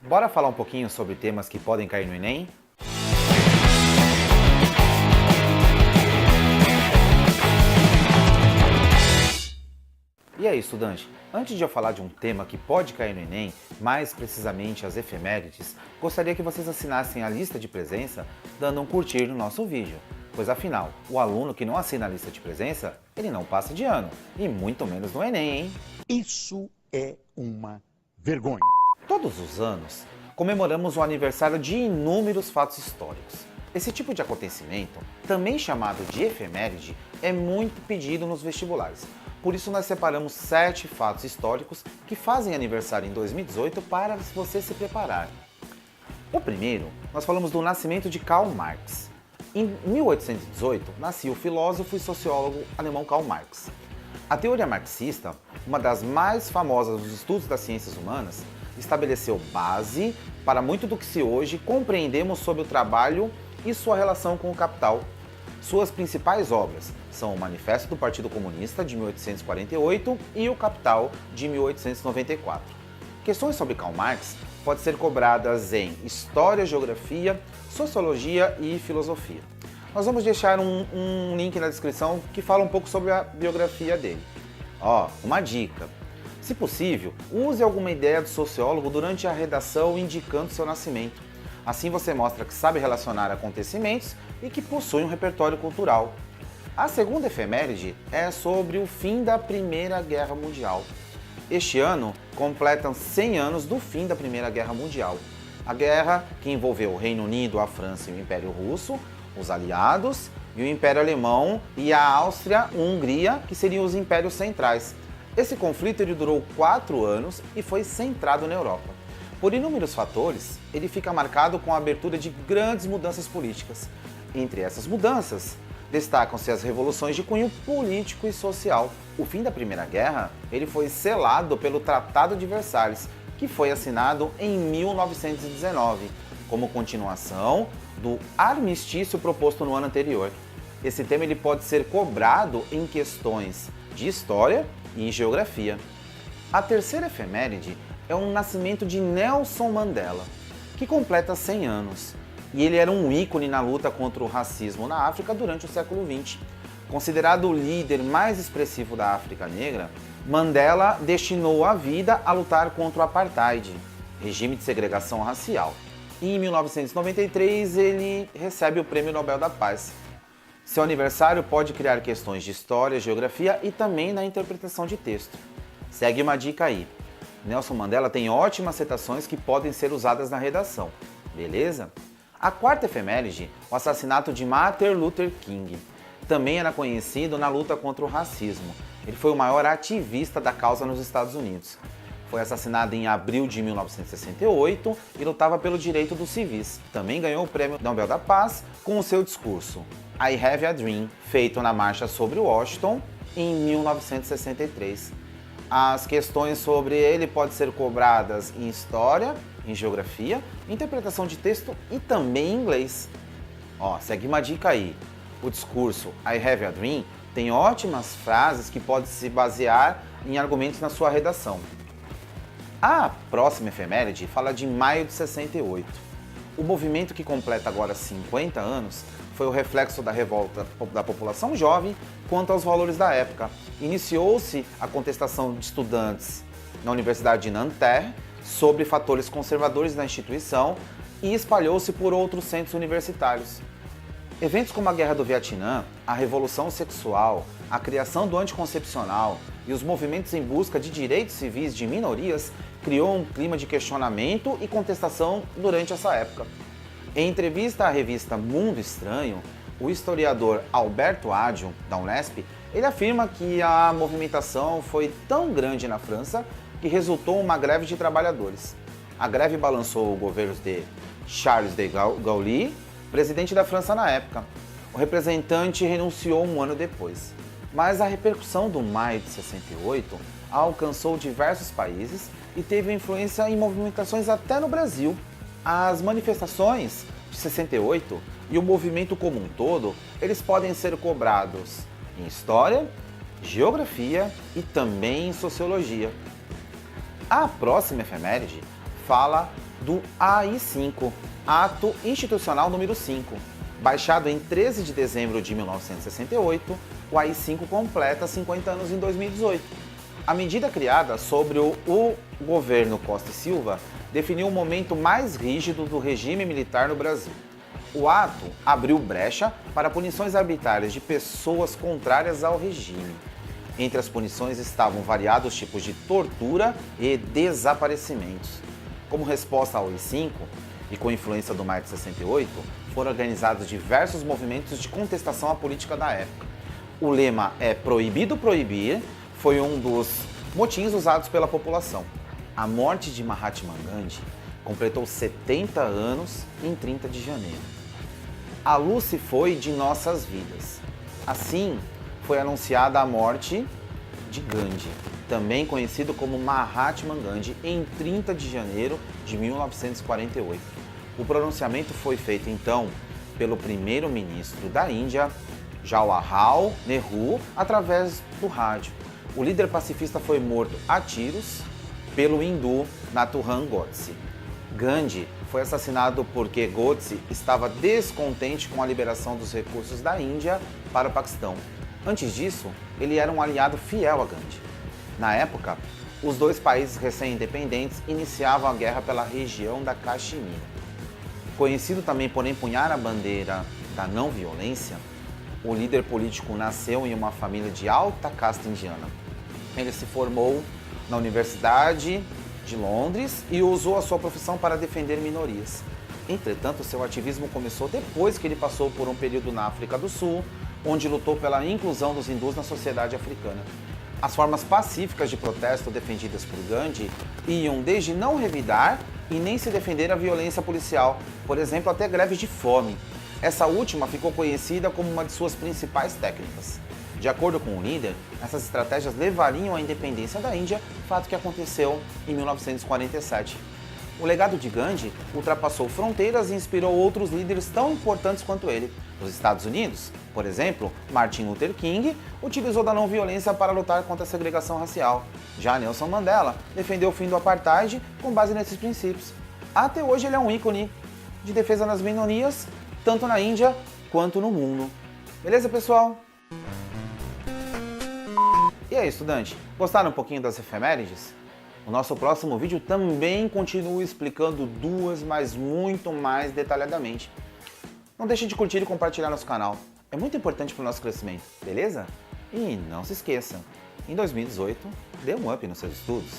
Bora falar um pouquinho sobre temas que podem cair no Enem? E aí, estudante? Antes de eu falar de um tema que pode cair no Enem, mais precisamente as efemérides, gostaria que vocês assinassem a lista de presença dando um curtir no nosso vídeo. Pois afinal, o aluno que não assina a lista de presença, ele não passa de ano, e muito menos no Enem, hein? Isso é uma vergonha. Todos os anos, comemoramos o aniversário de inúmeros fatos históricos. Esse tipo de acontecimento, também chamado de efeméride, é muito pedido nos vestibulares. Por isso nós separamos 7 fatos históricos que fazem aniversário em 2018 para você se preparar. O primeiro, nós falamos do nascimento de Karl Marx. Em 1818, nascia o filósofo e sociólogo alemão Karl Marx. A teoria marxista, uma das mais famosas dos estudos das ciências humanas, estabeleceu base para muito do que hoje compreendemos sobre o trabalho e sua relação com o capital. Suas principais obras são o Manifesto do Partido Comunista, de 1848, e o Capital, de 1894. Questões sobre Karl Marx podem ser cobradas em História, Geografia, Sociologia e Filosofia. Nós vamos deixar um link na descrição que fala um pouco sobre a biografia dele. Uma dica. Se possível, use alguma ideia do sociólogo durante a redação indicando seu nascimento. Assim você mostra que sabe relacionar acontecimentos e que possui um repertório cultural. A segunda efeméride é sobre o fim da Primeira Guerra Mundial. Este ano completam 100 anos do fim da Primeira Guerra Mundial. A guerra que envolveu o Reino Unido, a França e o Império Russo, os aliados, e o Império Alemão e a Áustria-Hungria, que seriam os impérios centrais. Esse conflito ele durou 4 anos e foi centrado na Europa. Por inúmeros fatores, ele fica marcado com a abertura de grandes mudanças políticas. Entre essas mudanças, destacam-se as revoluções de cunho político e social. O fim da Primeira Guerra ele foi selado pelo Tratado de Versalhes, que foi assinado em 1919, como continuação do armistício proposto no ano anterior. Esse tema ele pode ser cobrado em questões de história e geografia. A terceira efeméride é o nascimento de Nelson Mandela, que completa 100 anos. E ele era um ícone na luta contra o racismo na África durante o século XX. Considerado o líder mais expressivo da África Negra, Mandela destinou a vida a lutar contra o Apartheid, regime de segregação racial. E em 1993 ele recebe o Prêmio Nobel da Paz. Seu aniversário pode criar questões de história, geografia e também na interpretação de texto. Segue uma dica aí. Nelson Mandela tem ótimas citações que podem ser usadas na redação, beleza? A quarta efeméride, o assassinato de Martin Luther King. Também era conhecido na luta contra o racismo. Ele foi o maior ativista da causa nos Estados Unidos. Foi assassinado em abril de 1968 e lutava pelo direito dos civis. Também ganhou o Prêmio Nobel da Paz com o seu discurso I Have a Dream, feito na Marcha sobre Washington em 1963. As questões sobre ele podem ser cobradas em História, em Geografia, interpretação de texto e também em inglês. Segue uma dica aí. O discurso I Have a Dream tem ótimas frases que podem se basear em argumentos na sua redação. A próxima efeméride fala de maio de 68. O movimento que completa agora 50 anos foi o reflexo da revolta da população jovem quanto aos valores da época. Iniciou-se a contestação de estudantes na Universidade de Nanterre sobre fatores conservadores da instituição e espalhou-se por outros centros universitários. Eventos como a Guerra do Vietnã, a Revolução Sexual, a criação do anticoncepcional e os movimentos em busca de direitos civis de minorias criou um clima de questionamento e contestação durante essa época. Em entrevista à revista Mundo Estranho, o historiador Alberto Adjo, da Unesp, ele afirma que a movimentação foi tão grande na França que resultou em uma greve de trabalhadores. A greve balançou o governo de Charles de Gaulle, presidente da França na época. O representante renunciou um ano depois. Mas a repercussão do maio de 68 alcançou diversos países e teve influência em movimentações até no Brasil. As manifestações de 68 e o movimento como um todo, eles podem ser cobrados em História, Geografia e também em Sociologia. A próxima efeméride fala do AI-5, Ato Institucional número 5. Baixado em 13 de dezembro de 1968, o AI-5 completa 50 anos em 2018. A medida criada sobre o governo Costa e Silva definiu o momento mais rígido do regime militar no Brasil. O ato abriu brecha para punições arbitrárias de pessoas contrárias ao regime. Entre as punições estavam variados tipos de tortura e desaparecimentos. Como resposta ao AI-5, e com influência do Maio de 68, foram organizados diversos movimentos de contestação à política da época. O lema é "Proibido proibir" foi um dos motins usados pela população. A morte de Mahatma Gandhi completou 70 anos em 30 de janeiro. A luz se foi de nossas vidas. Assim, foi anunciada a morte de Gandhi, também conhecido como Mahatma Gandhi, em 30 de janeiro de 1948. O pronunciamento foi feito então pelo primeiro-ministro da Índia, Jawaharlal Nehru, através do rádio. O líder pacifista foi morto a tiros pelo hindu Nathuram Godse. Gandhi foi assassinado porque Godse estava descontente com a liberação dos recursos da Índia para o Paquistão. Antes disso, ele era um aliado fiel a Gandhi. Na época, os dois países recém-independentes iniciavam a guerra pela região da Caxemira. Conhecido também por empunhar a bandeira da não-violência, o líder político nasceu em uma família de alta casta indiana. Ele se formou na Universidade de Londres e usou a sua profissão para defender minorias. Entretanto, seu ativismo começou depois que ele passou por um período na África do Sul, onde lutou pela inclusão dos hindus na sociedade africana. As formas pacíficas de protesto defendidas por Gandhi iam desde não revidar e nem se defender a violência policial, por exemplo, até greves de fome. Essa última ficou conhecida como uma de suas principais técnicas. De acordo com o líder, essas estratégias levariam à independência da Índia, fato que aconteceu em 1947. O legado de Gandhi ultrapassou fronteiras e inspirou outros líderes tão importantes quanto ele. Nos Estados Unidos, por exemplo, Martin Luther King utilizou da não-violência para lutar contra a segregação racial. Já Nelson Mandela defendeu o fim do apartheid com base nesses princípios. Até hoje ele é um ícone de defesa das minorias, tanto na Índia quanto no mundo. Beleza, pessoal? E aí, estudante, gostaram um pouquinho das efemérides? O nosso próximo vídeo também continua explicando duas, mas muito mais detalhadamente. Não deixe de curtir e compartilhar nosso canal. É muito importante para o nosso crescimento, beleza? E não se esqueça, em 2018, dê um up nos seus estudos.